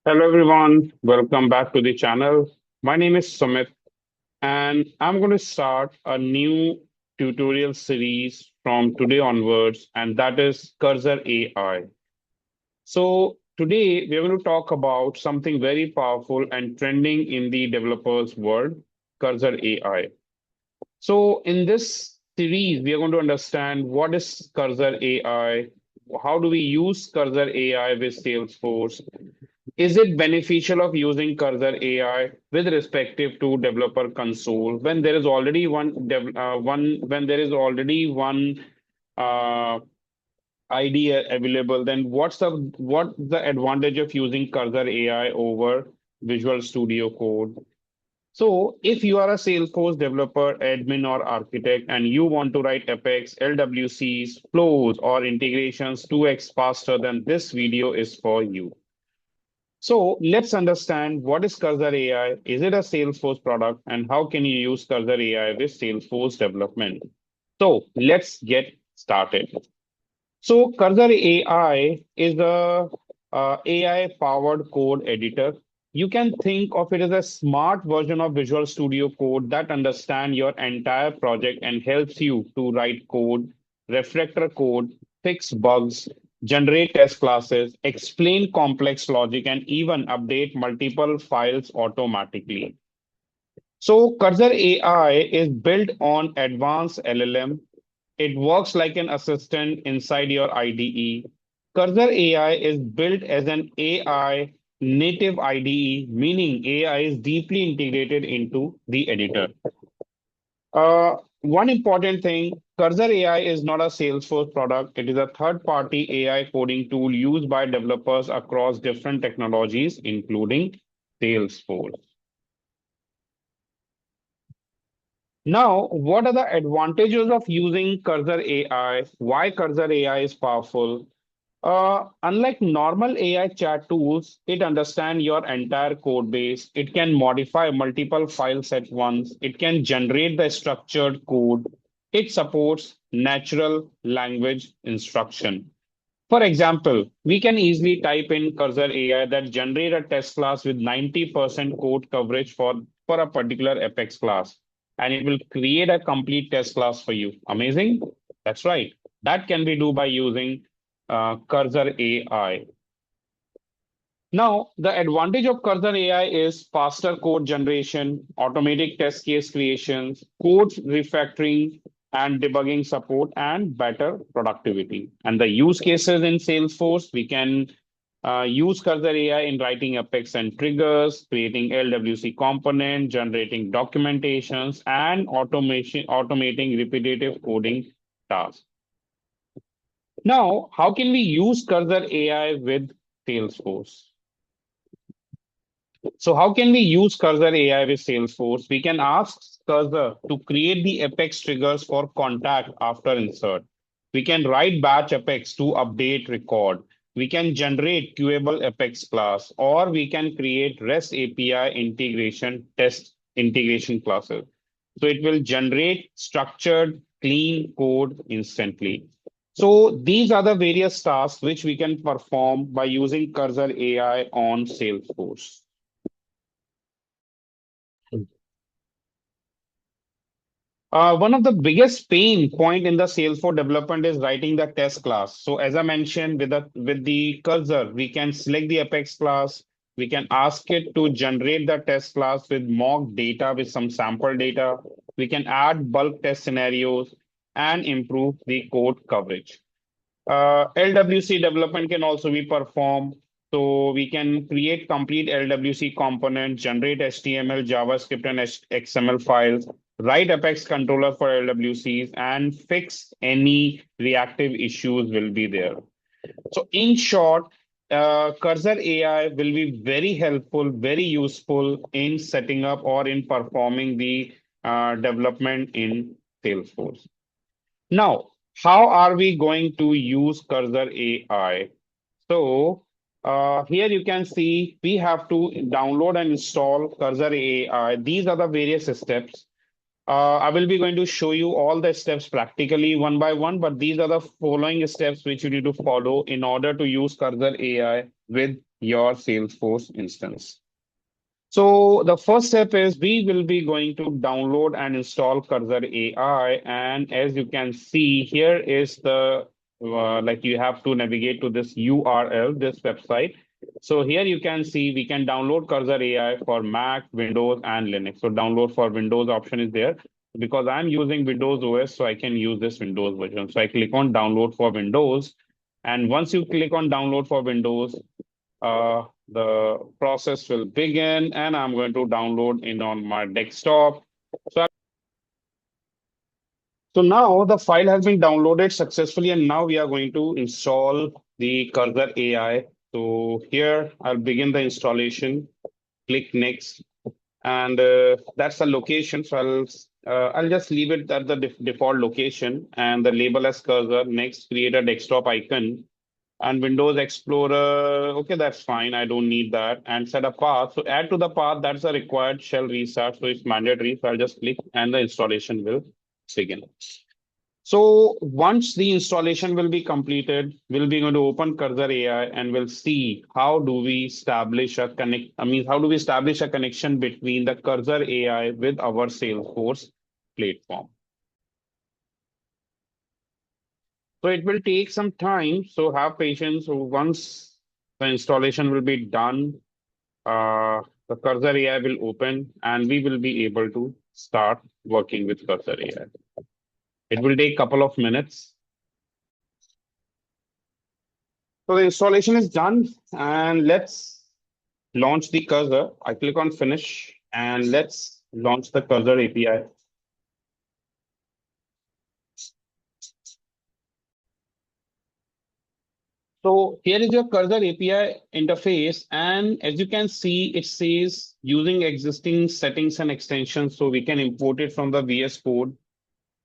Hello everyone, welcome back to the channel. My name is Sumit and I'm going to start a new tutorial series from today onwards, and that is Cursor AI. So today we are going to talk about something very powerful and trending in the developers world, Cursor AI. So in this series, we are going to understand what is Cursor AI, how do we use Cursor AI with Salesforce, is it beneficial of using Cursor AI with respective to developer console when there is already when there is already one uh, IDE available? Then what the advantage of using Cursor AI over Visual Studio Code? So if you are a Salesforce developer, admin, or architect, and you want to write Apex, LWCs, flows, or integrations 2x faster, then this video is for you. So let's understand what is Cursor AI, is it a Salesforce product, and how can you use Cursor AI with Salesforce development? So let's get started. So Cursor AI is a AI-powered code editor. You can think of it as a smart version of Visual Studio Code that understands your entire project and helps you to write code, refactor code, fix bugs, generate test classes, explain complex logic, and even update multiple files automatically. So Cursor AI is built on advanced LLM. It works like an assistant inside your IDE. Cursor AI is built as an AI native IDE, meaning AI is deeply integrated into the editor. One important thing, Cursor AI is not a Salesforce product. It is a third-party AI coding tool used by developers across different technologies, including Salesforce. Now, what are the advantages of using Cursor AI? Why Cursor AI is powerful? Unlike normal AI chat tools, it understands your entire code base. It can modify multiple files at once. It can generate the structured code. It supports natural language instruction. For example, we can easily type in Cursor AI that generate a test class with 90% code coverage for a particular Apex class, and it will create a complete test class for you. Amazing. That's right. That can be do by using Cursor AI. Now, the advantage of Cursor AI is faster code generation, automatic test case creations, code refactoring and debugging support, and better productivity. And the use cases in Salesforce, we can use Cursor AI in writing Apex and triggers, creating LWC component, generating documentations, and automating repetitive coding tasks. Now, how can we use Cursor AI with Salesforce? So how can we use Cursor AI with Salesforce? We can ask Cursor to create the Apex triggers for contact after insert. We can write batch Apex to update record. We can generate queuable Apex class, or we can create REST API integration test integration classes. So it will generate structured, clean code instantly. So these are the various tasks which we can perform by using Cursor AI on Salesforce. One of the biggest pain point in the Salesforce development is writing the test class. So as I mentioned, with the cursor, we can select the Apex class. We can ask it to generate the test class with mock data with some sample data. We can add bulk test scenarios and improve the code coverage. LWC development can also be performed. So we can create complete LWC components, generate HTML, JavaScript, and XML files, write Apex controller for LWCs, and fix any reactive issues will be there. So in short, Cursor AI will be very helpful, very useful in setting up or in performing the development in Salesforce. Now, how are we going to use Cursor AI? So here you can see we have to download and install Cursor AI. These are the various steps. I will be going to show you all the steps practically one by one, but these are the following steps which you need to follow in order to use Cursor AI with your Salesforce instance. So the first step is we will be going to download and install Cursor AI. And as you can see, here is the like you have to navigate to this URL, this website. So here you can see we can download Cursor AI for Mac, Windows, and Linux. So download for Windows option is there because I'm using Windows OS, so I can use this Windows version. So I click on download for Windows. And once you click on download for Windows, the process will begin and I'm going to download in on my desktop. So, so now the file has been downloaded successfully and now we are going to install the Cursor AI. So here I'll begin the installation, click next, and that's the location. So I'll just leave it at the default location and the label as Cursor. Next, create a desktop icon and Windows Explorer. Okay, that's fine. I don't need that. And set a path. So add to the path. That's a required shell restart. So it's mandatory. So I'll just click and the installation will begin. So once the installation will be completed, we'll be going to open Cursor AI and we'll see how do we establish a how do we establish a connection between the Cursor AI with our Salesforce platform. So it will take some time. So have patience. So once the installation will be done, the Cursor AI will open and we will be able to start working with Cursor AI. It will take a couple of minutes. So the installation is done and let's launch the Cursor. I click on finish and let's launch the Cursor API. So here is your Cursor API interface. And as you can see, it says using existing settings and extensions. So we can import it from the VS Code.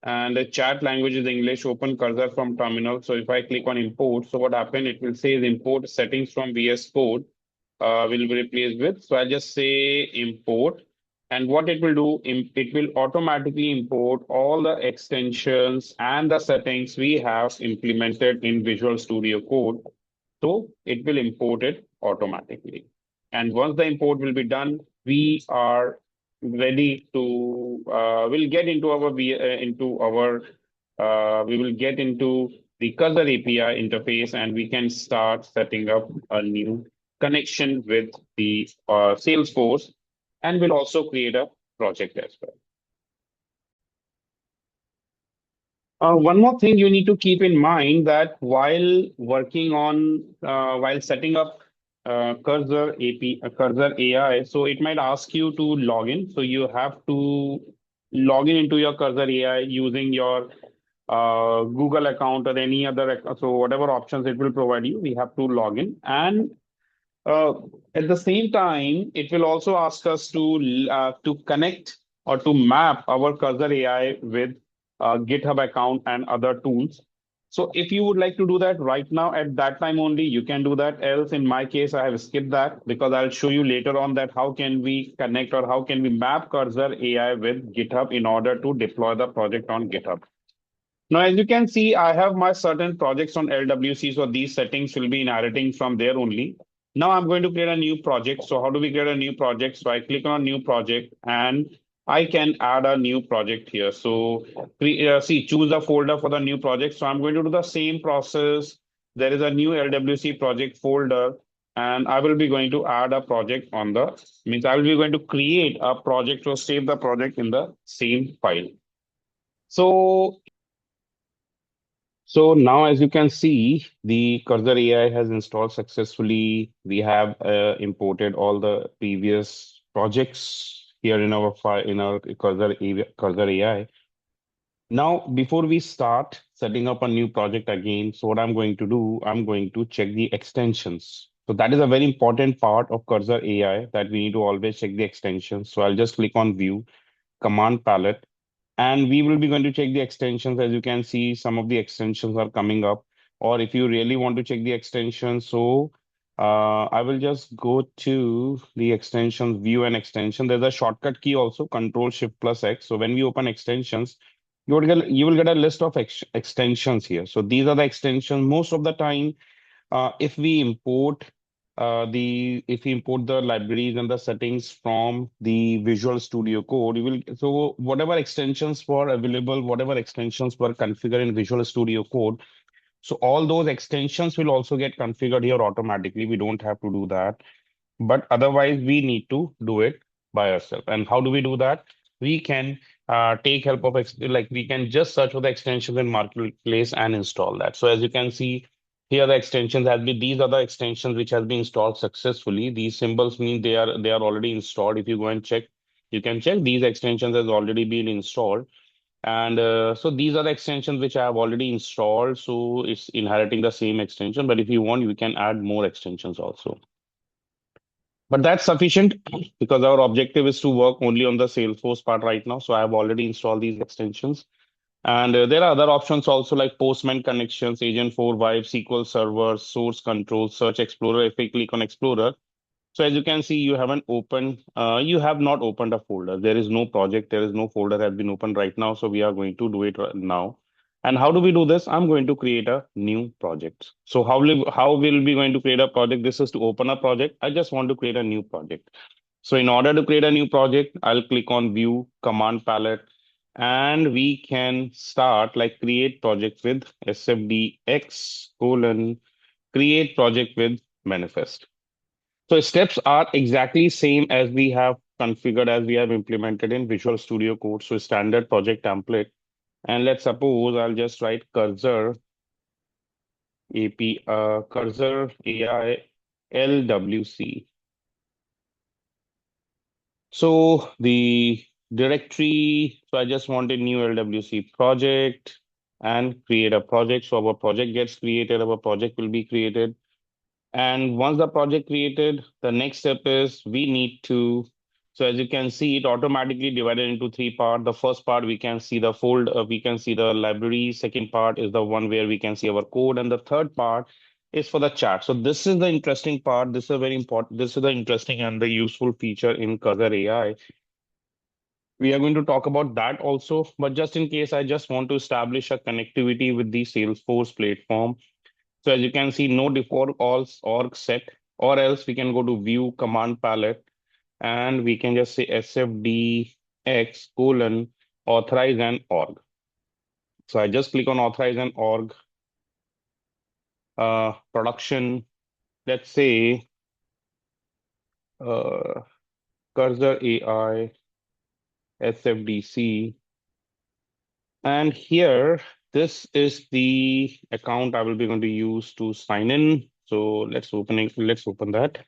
And the chat language is English, open Cursor from terminal. So if I click on import, so what happened? It will say import settings from VS Code will be replaced with. So I'll just say import. And what it will do, it will automatically import all the extensions and the settings we have implemented in Visual Studio Code. So it will import it automatically. And once the import will be done, we are ready to we'll get into we will get into the Cursor API interface and we can start setting up a new connection with the Salesforce and we'll also create a project as well. One more thing you need to keep in mind that while setting up Cursor AI, so it might ask you to log in. So you have to log in into your Cursor AI using your Google account or any other. So whatever options it will provide you, we have to log in. And uh, at the same time, it will also ask us to connect or to map our Cursor AI with GitHub account and other tools. So if you would like to do that right now at that time only, you can do that. Else, in my case, I have skipped that because I'll show you later on that how can we connect or how can we map Cursor AI with GitHub in order to deploy the project on GitHub. Now, as you can see, I have my certain projects on LWC, so these settings will be inheriting from there only. Now I'm going to create a new project. So how do we create a new project? So I click on new project and I can add a new project here. So see, choose a folder for the new project. So I'm going to do the same process. There is a new LWC project folder and I will be going to add a project on means I will be going to create a project or save the project in the same file. So so now, as you can see, the Cursor AI has installed successfully. We have imported all the previous projects here in our file in our Cursor AI. Now, before we start setting up a new project again, so what I'm going to do, I'm going to check the extensions. So that is a very important part of Cursor AI that we need to always check the extensions. So I'll just click on View, Command Palette, and we will be going to check the extensions. As you can see, some of the extensions are coming up. Or if you really want to check the extensions, so I will just go to the extensions, view and extension. There's a shortcut key also, Control Shift plus X. So when we open extensions, you will get a list of extensions here. So these are the extensions. Most of the time, if we import the if you import the libraries and the settings from the Visual Studio Code, you will so whatever extensions were available, whatever extensions were configured in Visual Studio Code, so all those extensions will also get configured here automatically. We don't have to do that. But otherwise, we need to do it by ourselves. And how do we do that? We can take help of like we can just search for the extensions in Marketplace and install that. So as you can see here, the extensions has been these are the extensions which has been installed successfully. These symbols mean they are already installed. If you go and check, you can check these extensions has already been installed. And so these are the extensions which I have already installed. So it's inheriting the same extension. But if you want, you can add more extensions also. But that's sufficient because our objective is to work only on the Salesforce part right now. So I have already installed these extensions. And there are other options also like Postman connections, Agent4 Vibe, SQL Server, Source Control, Search Explorer. If I click on Explorer, so as you can see, you have not opened a folder. There is no project, there is no folder has been opened right now. So we are going to do it right now. And how do we do this? I'm going to create a new project. So how will we going to create a project? This is to open a project. I just want to create a new project. So in order to create a new project, I'll click on View, Command Palette, and we can start like create project with SFDX colon create project with manifest. So steps are exactly same as we have configured as we have implemented in Visual Studio Code. So standard project template. And let's suppose I'll just write cursor AI LWC. So the directory, so I just want a new LWC project and create a project. So our project gets created, our project will be created. And once the project created, the next step is we need to, so as you can see, it automatically divided into three parts. The first part, we can see the we can see the library. Second part is the one where we can see our code. And the third part is for the chat. So this is the interesting part. This is a very important, this is the interesting and the useful feature in Cursor AI. We are going to talk about that also, but just in case, I just want to establish a connectivity with the Salesforce platform. So as you can see, no default alls org set, or else we can go to view command palette and we can just say sfdx colon authorize and org. So I just click on authorize and org production. Let's say uh, cursor AI SFDC. And here, this is the account I will be going to use to sign in. So let's open that.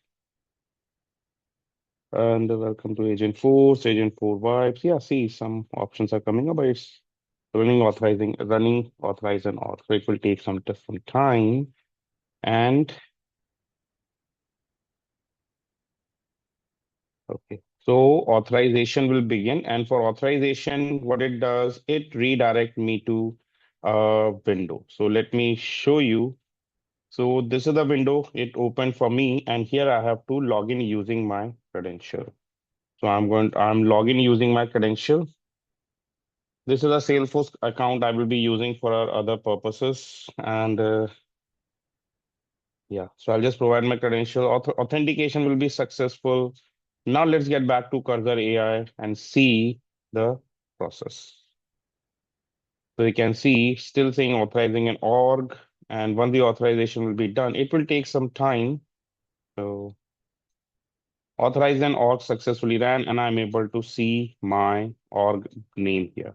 And welcome to Agent4 vibes. Yeah, see some options are coming up, but it's running, authorize and auth. So it will take some time. And okay, so authorization will begin. And for authorization, what it does, it redirect me to a window. So let me show you. So this is the window it opened for me, and here I have to log in using my credential. So I'm logging using my credential. This is a Salesforce account I will be using for our other purposes. And yeah, so I'll just provide my credential. Authentication will be successful. Now let's get back to Cursor AI and see the process. So you can see still saying authorizing an org. And once the authorization will be done, it will take some time. So authorize an org successfully ran, and I'm able to see my org name here.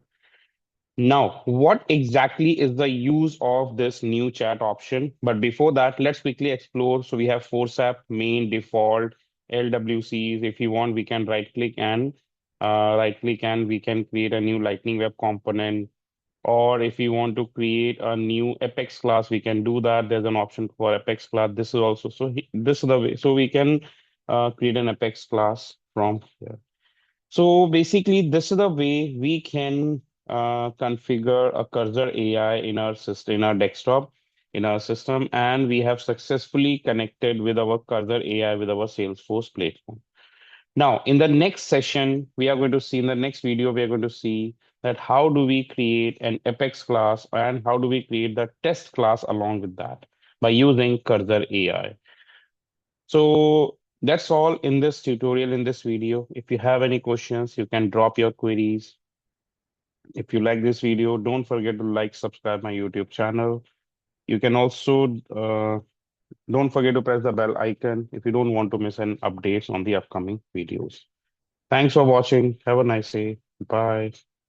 Now, what exactly is the use of this new chat option? But before that, let's quickly explore. So we have Force app, main, default, LWCs. If you want, we can right click and we can create a new Lightning Web component. Or if you want to create a new Apex class, we can do that. There's an option for Apex class. This is also this is the way. So we can create an Apex class from here. So basically, this is the way we can configure a Cursor AI in our system, in our desktop, in our system, and we have successfully connected with our Cursor AI with our Salesforce platform. Now, in the next session, we are going to see in the next video, we are going to see that how do we create an Apex class and how do we create the test class along with that by using Cursor AI. So that's all in this tutorial, in this video. If you have any questions, you can drop your queries. If you like this video, don't forget to like, subscribe my YouTube channel. You can also don't forget to press the bell icon if you don't want to miss any updates on the upcoming videos. Thanks for watching. Have a nice day. Bye.